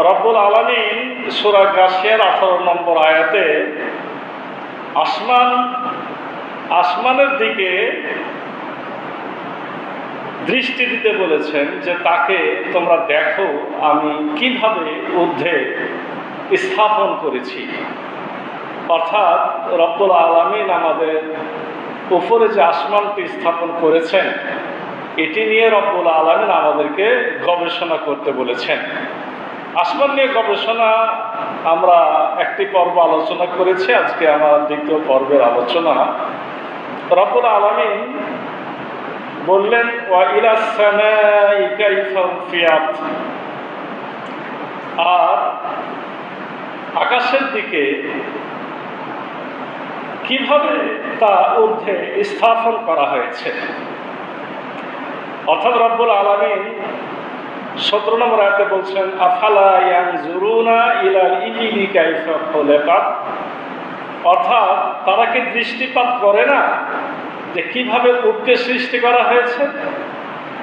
রব্বুল আলামিন সূরা গাশিয়ার 18 নম্বর আয়াতে আসমানের দিকে দৃষ্টি দিতে বলেছেন যে তাকে তোমরা দেখো আমি কিভাবে ঊর্ধ্বে স্থাপন করেছি। অর্থাৎ রব্বুল আলামিন আমাদের উপরে যে আসমানটি স্থাপন করেছেন এটি নিয়ে রব্বুল আলামিন আমাদেরকে গবেষণা করতে বলেছেন। আসমান নিয়ে গবেষণা আমরা একটি পর্ব আলোচনা করেছি, আজকে আমার দ্বিতীয় পর্বের আলোচনা। রব্বুল আলামিন বললেন ওয়া ইলাস সামাই কাইফা রুফিআত, আর আকাশের দিকে কিভাবে তা ঊর্ধ্বে স্থাপন করা হয়েছে। অর্থাৎ রব্বুল আলামিন 17 নম্বর আয়াতে বলছেন আফালা ইয়ানজুরুনা ইলাল ইবিলি কাইফা খুলিকাত, অর্থাৎ তারা কি দৃষ্টিপাত করে না যে কিভাবে উটকে সৃষ্টি করা হয়েছে।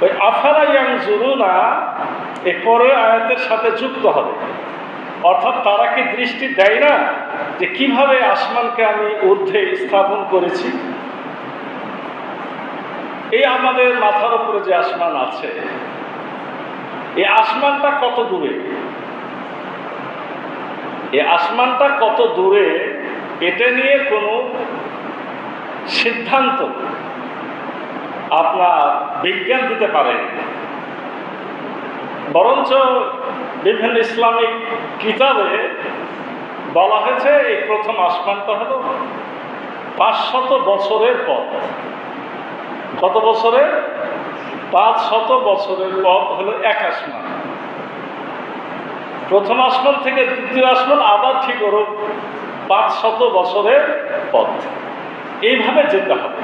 ওই আফালা ইয়ানজুরুনা এই পরের আয়াতের সাথে যুক্ত হবে, অর্থাৎ তারা কি দৃষ্টি দেয় না যে কিভাবে আসমানকে আমি ঊর্ধ্বে স্থাপন করেছি। এই আমাদের মাথার উপরে যে আসমান আছে, এই আসমানটা কত দূরে, এই আসমানটা কত দূরে এটা নিয়ে কোনো সিদ্ধান্ত আপনার বিজ্ঞান দিতে পারে, বরঞ্চ বিভিন্ন ইসলামিক কিতাবে বলা হয়েছে এই প্রথম আসমানটা হলো 500 বছরের পথ। কত বছরের? 500 বছরের পথ হলো এক আসমান। প্রথম আসমান থেকে দ্বিতীয় আসমান আবার ঠিক ওর 500 বছরের পথ, এইভাবে যেতে হবে।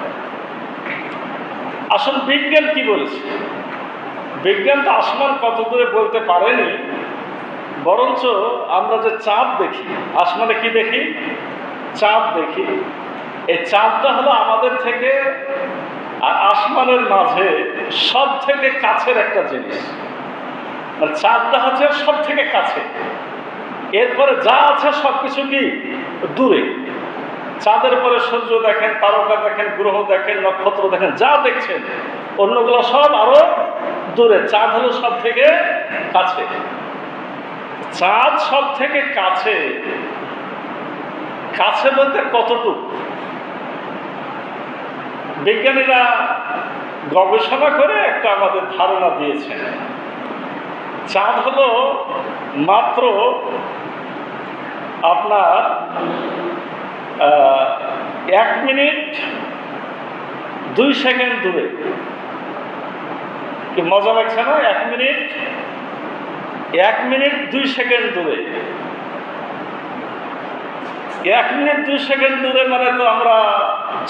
আসল বিজ্ঞান কি বলেছে? বিজ্ঞান তো আসমান কত দূরে বলতে পারেনি, বরঞ্চ আমরা যে চাঁদ দেখি, আসমানে কি দেখি? চাঁদ দেখি। এই চাঁদটা হলো আমাদের থেকে আর আসমানের মাঝে সব থেকে কাছের একটা জিনিস। মানে চাঁদটা হচ্ছে সব থেকে কাছে, এরপরে যা আছে সবকিছু কি দূরে। চাঁদের পরে সূর্য দেখেন, তারকা দেখেন, গ্রহ দেখেন, নক্ষত্র দেখেন, যা দেখছেন অন্যগুলো সব আরো দূরে, চাঁদ হলো সব থেকে কাছে। চাঁদ সব থেকে কাছে, কাছে বলতে কতটুকু? বিজ্ঞানীরা গবেষণা করে একটা আমাদের ধারণা দিয়েছেন। চাঁদ হলো মাত্র আপনার 1 মিনিট 2 সেকেন্ড দূরে। কি মজা লাগছে না? 1 মিনিট 2 সেকেন্ড দূরে। 1 মিনিট 2 সেকেন্ড দূরে মানে তো আমরা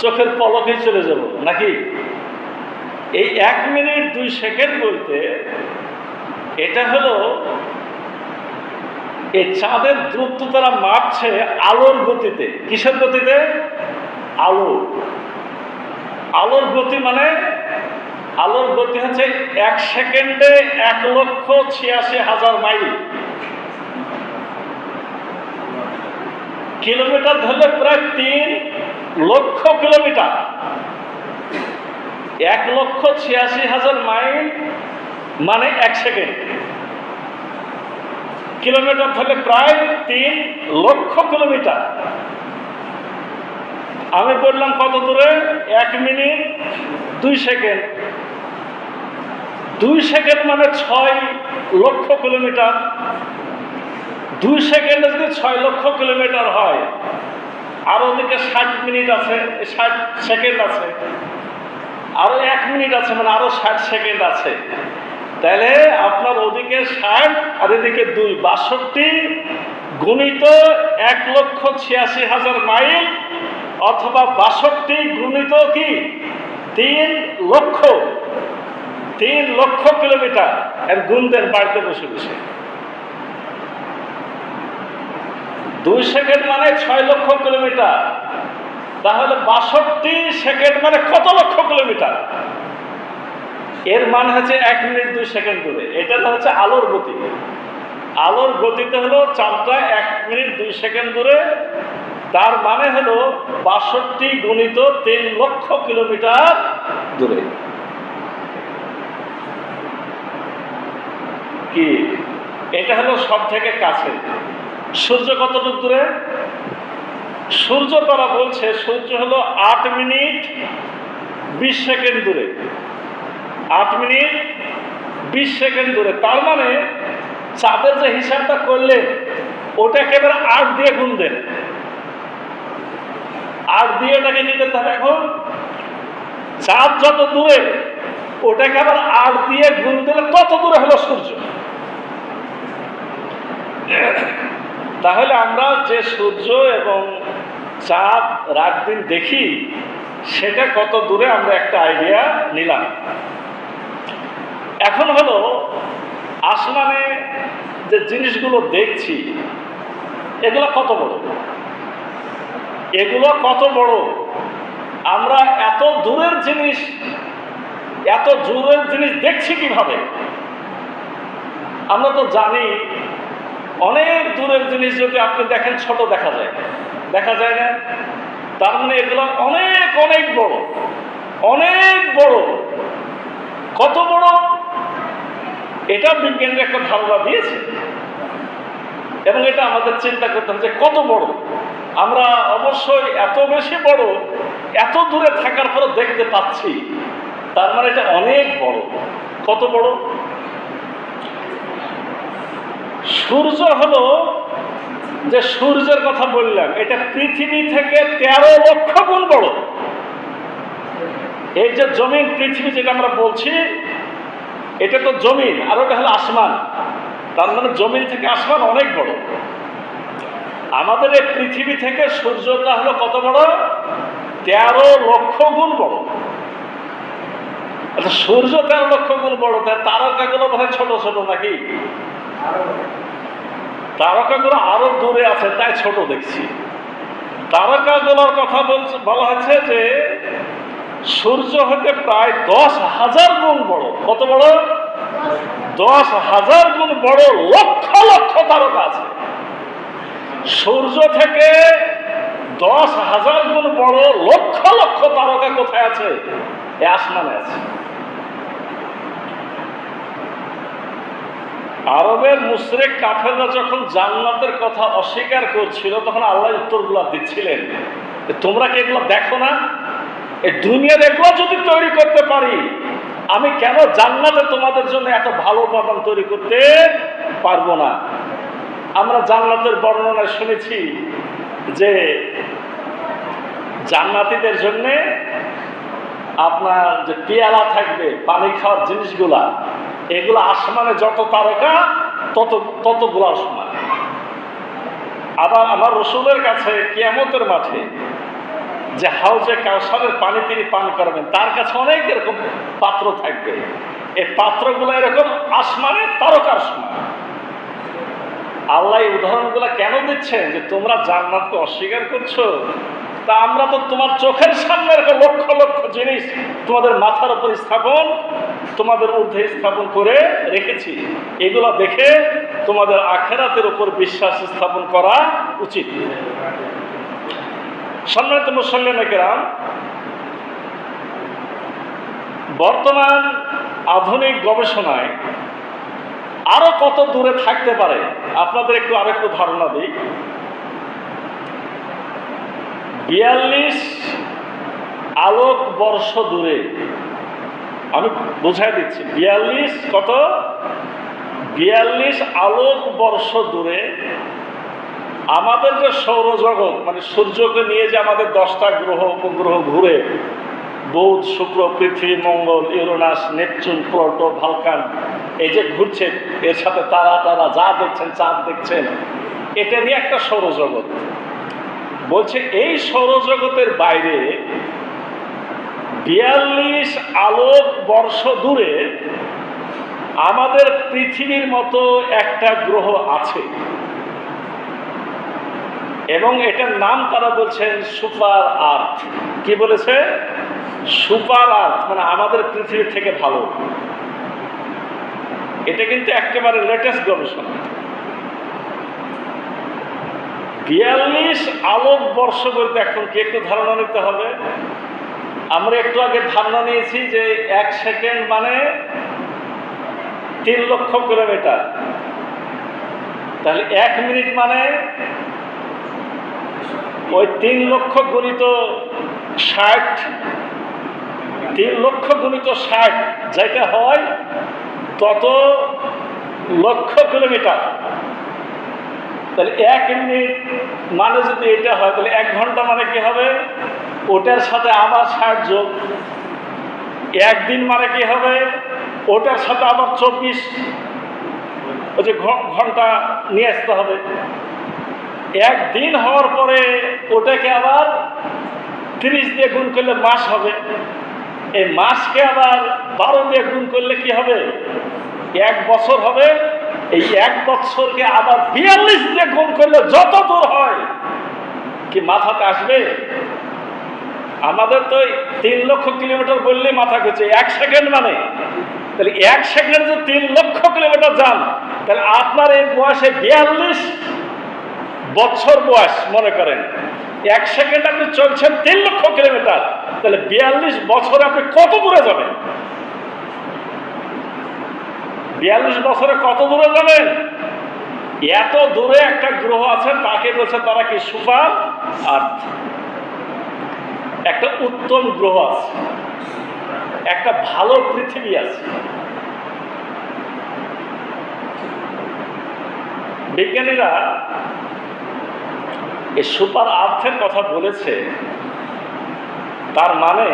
চোখের পলকে চলে যাব নাকি? এই 1 মিনিট 2 সেকেন্ড বলতে এটা হলো এই চাঁদের দূরত্ব তারা মাপছে আলোর গতিতে। কিসের গতিতে? আলোর গতি মানে আলোর গতি হচ্ছে 1 সেকেন্ডে 1,86,000 মাইল। কিলোমিটার ধরলে প্রায় 3 লক্ষ কিলোমিটার। 1,86,000 মাইল মানে 1 সেকেন্ড। কিলোমিটার ধরলে প্রায় 3 লক্ষ কিলোমিটার। আমি বললাম কত দূরে? 1 মিনিট 2 সেকেন্ড। 2 সেকেন্ড মানে 6 লক্ষ কিলোমিটার। 2 সেকেন্ডে যদি 6 লক্ষ কিলোমিটার হয়, আর ওদিকে 60 মিনিট আছে, 60 সেকেন্ড আছে, আরো 1 মিনিট আছে, মানে আরো 60 সেকেন্ড আছে। তাহলে আপনার ওদিকে 60 আর এদিকে 2, 62 গুণিত 1,86,000 মাইল, অথবা 62 গুণিত কি 3 লক্ষ কিলোমিটার। এর গুণ দেন বাড়িতে বসে বসে। 2 সেকেন্ড মানে 6 লক্ষ কিলোমিটার, তাহলে 62 সেকেন্ড মানে কত লক্ষ কিলোমিটার? এর মান হচ্ছে 1 মিনিট 2 সেকেন্ড দূরে। এটা হচ্ছে আলোর গতি। আলোর গতিতে হলো চাঁদটা 1 মিনিট 2 সেকেন্ড দূরে, তার মানে হলো 62 গুণিত 3 লক্ষ কিলোমিটার দূরে। কি এটা হলো সব থেকে কাছে। সূর্য কতটুকু দূরে? সূর্য তারা বলছে সূর্য হলো 8 মিনিট 20 সেকেন্ড দূরে। 8 মিনিট 20 সেকেন্ড দূরে। তার মানে চাঁদের যে হিসাবটা করলেন ওটা একেবারে 8 দিয়ে গুণ দেন। 8 দিয়ে ওটাকে কি করতে হবে? এখন চাঁদ যত দূরে ওটাকে আবার 8 দিয়ে গুণ দিলে তত দূরে হলো সূর্য। তাহলে আমরা যে সূর্য এবং চাঁদ রাত দিন দেখি সেটা কত দূরে আমরা একটা আইডিয়া নিলাম। এখন হলো আসমানে যে জিনিসগুলো দেখছি এগুলো কত বড়, এগুলো কত বড়। আমরা এত দূরের জিনিস দেখছি কিভাবে? আমরা তো জানি অনেক দূরের জিনিস যদি আপনি দেখেন ছোট দেখা যায় না? তার মানে এগুলো অনেক অনেক বড়, অনেক বড়। কত বড় এটা বিজ্ঞানীরা একটা ধারণা দিয়েছে, এবং এটা আমাদের চিন্তা করতে হবে যে কত বড়। আমরা অবশ্যই এত বেশি বড়, এত দূরে থাকার পরও দেখতে পাচ্ছি, তার মানে এটা অনেক বড়। কত বড়? সূর্য হলো, যে সূর্যের কথা বললাম, এটা পৃথিবী থেকে 13 লক্ষ গুণ বড়। এই যে জমিন পৃথিবী যেটা আমরা বলছি এটা তো জমিন, আর ওটা হলো আসমান। তার মানে জমিন থেকে আসমান অনেক বড়। আমাদের এই পৃথিবী থেকে সূর্যটা হলো কত বড়? 13 লক্ষ গুণ বড়। আচ্ছা, সূর্য 13 লক্ষ গুণ বড়, তার তারকাগুলো বোধহয় ছোট ছোট নাকি? তারকাগুলো আরো দূরে আছে তাই ছোট দেখছি। তারকাগুলোর কথা বলা হচ্ছে যে সূর্য হতে প্রায় 10,000 গুণ বড়। কত বড়? 10,000 গুণ বড়। লক্ষ লক্ষ তারকা আছে। সূর্য থেকে 10,000 গুণ বড় লক্ষ লক্ষ তারকা কোথায় আছে? এই আসমানে আছে। আরবের মুশরিক কাফেররা যখন জান্নাতের কথা অস্বীকার করছিল তখন আল্লাহ উত্তরগুলো দিচ্ছিলেন, তোমরা কি এগুলো দেখো না? এই দুনিয়ার এগুলো যদি তৈরি করতে পারি, আমি কেন জান্নাতে তোমাদের জন্য এত ভালো উপাদান তৈরি করতে পারবো না? আমরা জান্নাতের বর্ণনায় শুনেছি যে জান্নাতীদের জন্য আপনার যে পেয়ালা থাকবে, পানি খাওয়ার জিনিসগুলা, এগুলো আসমানে যত তারকা ততগুলো আসমান। আবার আমার রসুলের কাছে কিয়ামতের মাঠে যে হাউজে কাউসারের পানি তিনি পান করবেন, তার কাছে অনেক এরকম পাত্র থাকবে। এই পাত্রগুলো এরকম আসমানের তারকার সমান। আল্লাহ এই উদাহরণগুলো কেন দিচ্ছেন? যে তোমরা জান্নাতকে অস্বীকার করছো, তা আমরা তো তোমার চোখের সামনে লক্ষ লক্ষ জিনিস তোমাদের মাথার উপর স্থাপন, তোমাদের ঊর্ধ্বে স্থাপন করে রেখেছি। এগুলো দেখে তোমাদের আখিরাতের উপর বিশ্বাস স্থাপন করা উচিত। সম্মানিত মুসল্লিনে কেরাম, বর্তমান আধুনিক গবেষণায় আরো কত দূরে থাকতে পারে আপনাদের আরেকটু ধারণা দিই। 42 আলোক বর্ষ দূরে, আমি বুঝাই দিচ্ছি, 42 আলোক বর্ষ দূরে আমাদের যে সৌরজগৎ, মানে সূর্যকে নিয়ে যে আমাদের 10টা গ্রহ উপগ্রহ ঘুরে, বুধ, শুক্র, পৃথিবী, মঙ্গল, ইউরেনাস, নেপচুন, প্লুটো, ভালকান, এই যে ঘুরছে, এর সাথে তারা যা দেখছেন, চাঁদ দেখছেন, এটা নিয়ে একটা সৌরজগৎ। বলছে এই সৌরজগতের বাইরে 42 আলোক বর্ষ দূরে আমাদের পৃথিবীর মতো একটা গ্রহ আছে, এবং এটার নাম তারা বলছেন সুপার আর্থ। কি বলেছে? সুপার আর্থ, মানে আমাদের পৃথিবী থেকে ভালো। এটা কিন্তু একেবারে লেটেস্ট গবেষণা। 42 আলোক বর্ষ বলতে এখন কি একটু ধারণা নিতে হবে। আমরা একটু আগে ধারণা নিয়েছি যে 1 সেকেন্ড মানে 3 লক্ষ কিলোমিটার, তাহলে 1 মিনিট মানে ওই 3 লক্ষ গুণিত 60, 3 লক্ষ গুণিত 60 যেটা হয় তত লক্ষ কিলোমিটার। তাহলে 1 মিনিট মানে যদি এটা হয় তাহলে 1 ঘন্টা মানে কি হবে, ওটার সাথে আবার 60 যোগ। 1 দিন মানে কি হবে, ওটার সাথে আবার 24, ওই যে ঘন্টা নিয়ে আসতে হবে। 1 দিন হওয়ার পরে ওটাকে আবার 30 দিয়ে গুণ করলে মাস হবে। এই মাসকে আবার 12 দিয়ে গুণ করলে কি হবে, 1 বছর হবে। এই 1 বছরকে আবার 42 দিয়ে গুণ করলে যত দূর হয়, কি মাথাতে আসবে? আমাদের তো 3 লক্ষ কিলোমিটার বললে মাথা ঘুরছে। 1 সেকেন্ড মানে, তাহলে 1 সেকেন্ড যদি 3 লক্ষ কিলোমিটার যান, তাহলে আপনার এই বয়সে 42 বছর বয়স মনে করেন। 1 সেকেন্ড আপনি চলছেন 3 লক্ষ কিলোমিটার, তাহলে 42 বছরে আপনি কত দূরে যাবেন? 42 বছরে কত দূরে যাবেন? এত দূরে একটা গ্রহ আছে, তাকে বলছে তারা কি সুপার আর্থ। একটা উত্তম গ্রহ আছে, একটা ভালো পৃথিবী আছে। বিজ্ঞানীরা এই সুপার আর্থের কথা বলেছে, তার মানে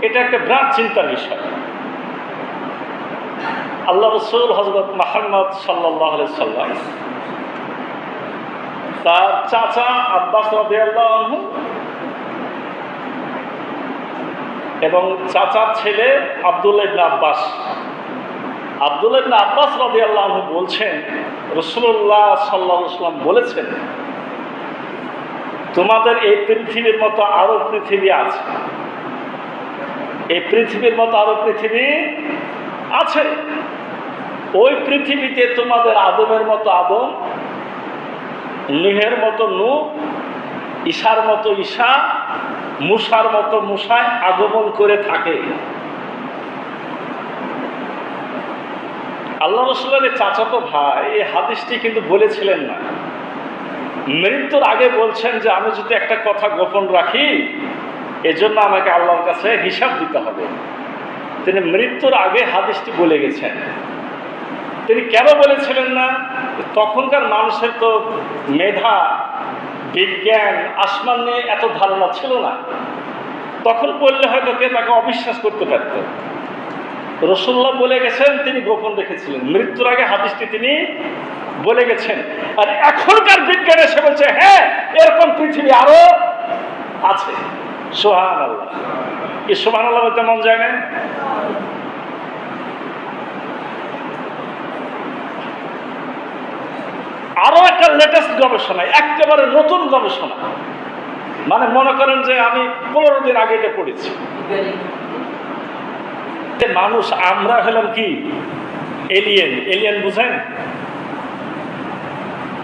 এটা একটা বিরাট চিন্তার বিষয়। আল্লাহ রসুল হযরত মুহাম্মদ সাল্লাল্লাহু আলাইহি সাল্লাম তার চাচা আব্বাস রাদিয়াল্লাহু আনহু এবং চাচার ছেলে আব্দুল্লাহ ইবনে আব্বাস, আব্দুল্লাহ ইবনে আব্বাস রাদিয়াল্লাহু আনহু বলছেন, রাসূলুল্লাহ সাল্লাল্লাহু আলাইহি ওয়াসাল্লাম বলেছেন, তোমাদের এই পৃথিবীর মতো আরো পৃথিবী আছে, এই পৃথিবীর মতো আরো পৃথিবী আছে। ওই পৃথিবীতে তোমাদের আদমের মতো আদম, নূহের মতো নূহ, ঈসার মতো ঈসা, মূসার মতো মূসায় আগমন করে থাকে। আল্লাহ রাসূলের চাচাতো ভাই এই হাদিসটি কিন্তু বলেছিলেন না, মৃত্যুর আগে বলছেন যে আমি যদি একটা কথা গোপন রাখি, এজন্য আমাকে আল্লাহর কাছে হিসাব দিতে হবে। তিনি মৃত্যুর আগে হাদিসটি বলে গেছেন। তিনি কেন বলেছিলেন না? তখনকার মানুষের তো মেধা, বিজ্ঞান, আসমান নিয়ে এত ধারণা ছিল না। তখন বললে হয়তো কে তাকে অবিশ্বাস করতে পারত। রাসূলুল্লাহ বলে গেছেন, তিনি গোপন রেখেছিলেন। মৃত্যুর আগে হাদিসটি তিনি বলে গেছেন। আর এখনকার বিজ্ঞান এসে বলছে হ্যাঁ, এরকম পৃথিবী আরো আছে। সুবহানাল্লাহ। কি সুবহানাল্লাহ বলতে মন যায় না? আরো একটা লেটেস্ট গবেষণা, একেবারে নতুন গবেষণা, মানে মনে করেন যে আমি 15 দিন আগে এটা পড়েছি। মানুষ আমরা হলাম কি এলিয়েন। এলিয়েন বুঝেন?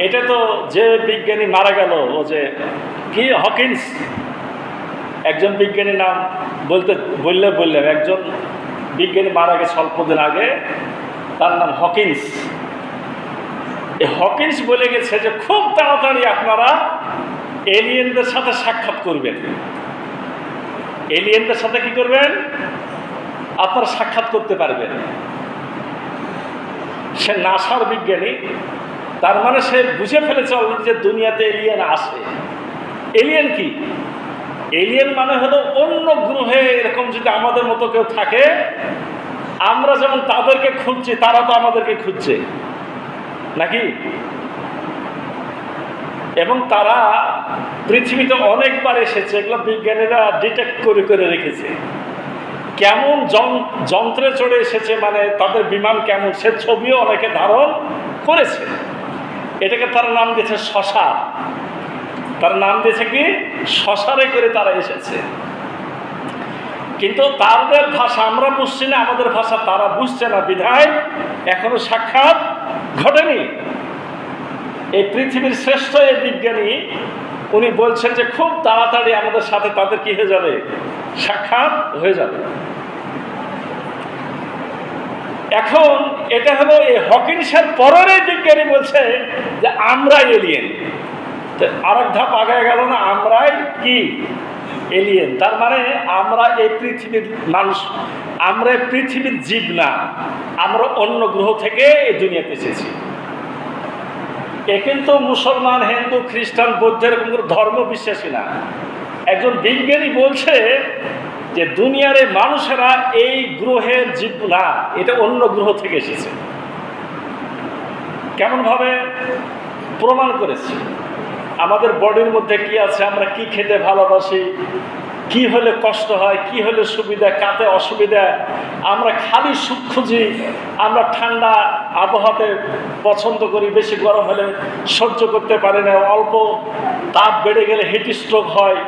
এটা তো যে বিজ্ঞানী মারা গেল, ও যে কি হকিন্স, একজন বিজ্ঞানী নাম বললাম, একজন বিজ্ঞানী মারা গেছে অল্প দিন আগে, তার নাম হকিন্স। হকিন্স বলে গেছে যে খুব তাড়াতাড়ি আপনারা এলিয়েনদের সাথে সাক্ষাৎ করবেন। এলিয়েনদের সাথে কি করবেন? আপনারা সাক্ষাৎ করতে পারবেন। সে নাসার বিজ্ঞানী, তার মানে সে বুঝে ফেলেছে অলরেডি যে দুনিয়াতে এলিয়েন আসে। এলিয়েন কি? এলিয়েন মানে হলো অন্য গ্রহে এরকম যদি আমাদের মতো কেউ থাকে, আমরা যেমন তাদেরকে খুঁজছি, তারা তো আমাদেরকে খুঁজছে নাকি? এবং তারা পৃথিবীতে অনেকবার এসেছে, এগুলো বিজ্ঞানীরা ডিটেক্ট করে করে রেখেছে। কেমন যন্ত্রে চড়ে এসেছে, মানে তাদের বিমান কেমন, সে ছবিও অনেকে ধারণ করেছে। এটাকে তার নাম দিয়েছে শশা। তার নাম দিয়েছে কি? শশারে করে তারা এসেছে। কিন্তু তাদের ভাষা আমরা বুঝছি না, আমাদের ভাষা তারা বুঝছে না, বিধায় এখনো সাক্ষাৎ ঘটেনি। এই পৃথিবীর শ্রেষ্ঠ এই বিজ্ঞানী উনি বলছেন যে খুব তাড়াতাড়ি আমাদের সাথে তাদের কি হয়ে যাবে, সাক্ষাৎ হয়ে যাবে। এখন এটা হলো এই হকিন্সের পরের বিজ্ঞানী বলছে যে আমরাই এলিয়েন। আর এক ধাপ আগে গেল না, আমরাই কি এলিয়েন। তার মানে আমরা এই পৃথিবীর মানুষ, আমরা পৃথিবীর জীব না, আমরা অন্য গ্রহ থেকে এই দুনিয়াতে এসেছি। এ কিন্তু মুসলমান, হিন্দু, খ্রিস্টান, বৌদ্ধ এরকম কোনো ধর্ম বিশ্বাসী না। একজন বিজ্ঞানী বলছে যে দুনিয়ার এই মানুষেরা এই গ্রহের জীব না, এটা অন্য গ্রহ থেকে এসেছে। কেমনভাবে প্রমাণ করেছে? আমাদের বডির মধ্যে কি আছে, আমরা কি খেতে ভালোবাসি, কি হলে কষ্ট হয়, কি হলে সুবিধা, কাতে অসুবিধা, আমরা খালি সুখ খুঁজি, আমরা ঠান্ডা আবহাওয়াতে পছন্দ করি, বেশি গরম হলে সহ্য করতে পারি না, অল্প তাপ বেড়ে গেলে হিট স্ট্রোক হয়।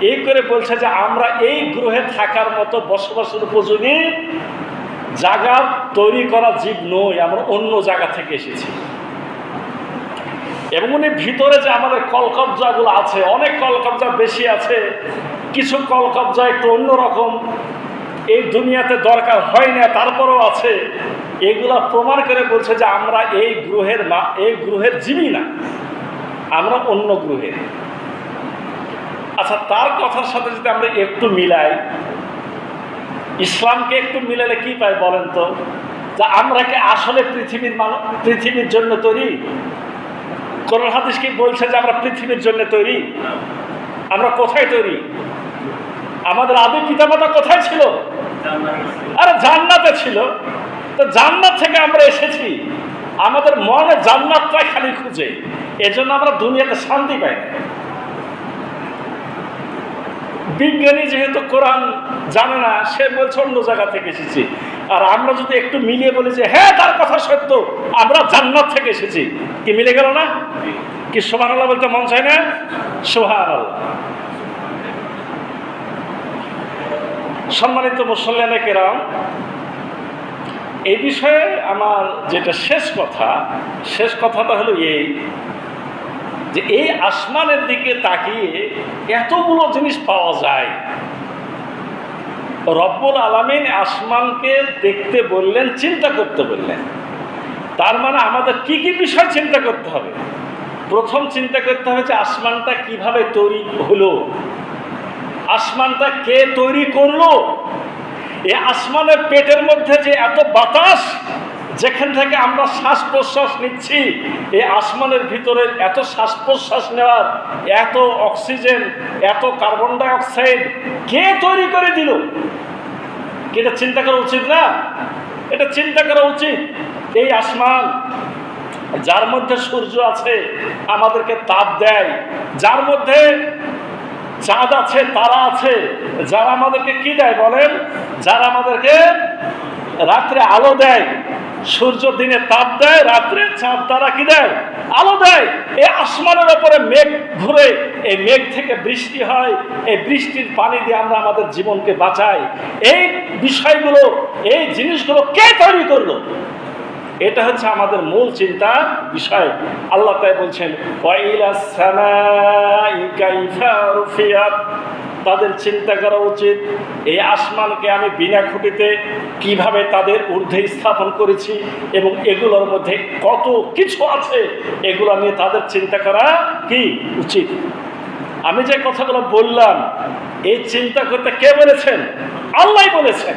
এই করে বলছে যে আমরা এই গ্রহে থাকার মতো বসবাসের উপযোগী জায়গা তৈরি করা জীব নই, আমরা অন্য জায়গা থেকে এসেছি। এবং উনি ভিতরে যে আমাদের কলকবজাগুলো আছে, অনেক কলকবজা বেশি আছে, কিছু কলকবজা একটু অন্যরকম, এই দুনিয়াতে দরকার হয় না তারপরেও আছে। এগুলা প্রমাণ করে বলছে যে আমরা এই গ্রহের জীবই না, আমরা অন্য গ্রহের। আচ্ছা, তার কথার সাথে যদি আমরা একটু মিলাই, ইসলামকে একটু মিলালে কি পাই বলেন তো? যে আমরা কি আসলে পৃথিবীর জন্য তৈরি? কোরআন হাদিস কি বলছে যে আমরা পৃথিবীর জন্য তৈরি? আমরা কোথায় তৈরি? আমাদের আদি পিতামাতা কোথায় ছিল? আরে জান্নাতে ছিল। তো জান্নাত থেকে আমরা এসেছি, আমাদের মনে জান্নাতটা খালি খুঁজে, এজন্য আমরা দুনিয়াতে শান্তি পাই না। বিজ্ঞানী যেহেতু কোরআন জানে না, সে বলছে অন্য জায়গা থেকে এসেছি। আর আমরা যদি একটু মিলিয়ে বলি যে হ্যাঁ তার কথা সত্য, আমরা জান্নাত থেকে এসেছি, কি মিলে গেল না? কি সুবহানাল্লাহ বলতে মন চায় না? সুবহানাল্লাহ। সম্মানিত মুসল্লিয়ানে কেরাম, এই বিষয়ে আমার যেটা শেষ কথাটা হলো এই যে এই আসমানের দিকে তাকিয়ে এতগুলো জিনিস পাওয়া যায়। রব্বুল আলামিন আসমানকে দেখতে বললেন, চিন্তা করতে বললেন। তার মানে আমাদের কি কি বিষয় চিন্তা করতে হবে? প্রথম চিন্তা করতে হবে যে আসমানটা কিভাবে তৈরি হলো, আসমানটা কে তৈরি করলো। এই আসমানের পেটের মধ্যে যে এত বাতাস, যেখান থেকে আমরা শ্বাস প্রশ্বাস নিচ্ছি, এই আসমানের ভিতরে এত শ্বাস প্রশ্বাস নেওয়ার এত অক্সিজেন, এত কার্বন ডাই অক্সাইড কে তৈরি করে দিল? এটা চিন্তা করা উচিত না? এটা চিন্তা করা উচিত। এই আসমান, যার মধ্যে সূর্য আছে আমাদেরকে তাপ দেয়, যার মধ্যে চাঁদ আছে, তারা আছে, যারা আমাদেরকে কি দেয় বলেন? যারা আমাদেরকে রাত্রে আলো দেয়। সূর্য দিনে তাপ দেয়, রাত্রে চাঁদ তারা কি দেয়? আলো দেয়। এই আসমানের ওপরে মেঘ ঘুরে, এই মেঘ থেকে বৃষ্টি হয়, এই বৃষ্টির পানি দিয়ে আমরা আমাদের জীবনকে বাঁচাই। এই বিষয়গুলো, এই জিনিসগুলো কে তৈরি করলো? এটা হচ্ছে আমাদের মূল চিন্তার বিষয়। আল্লাহ তাই বলছেন, তাদের চিন্তা করা উচিত এই আসমানকে আমি বিনা খুঁটিতে কিভাবে তাদের ঊর্ধ্বে স্থাপন করেছি এবং এগুলোর মধ্যে কত কিছু আছে, এগুলো নিয়ে তাদের চিন্তা করা কি উচিত। আমি যে কথাগুলো বললাম, এই চিন্তা করতে কে বলেছেন? আল্লাহ বলেছেন।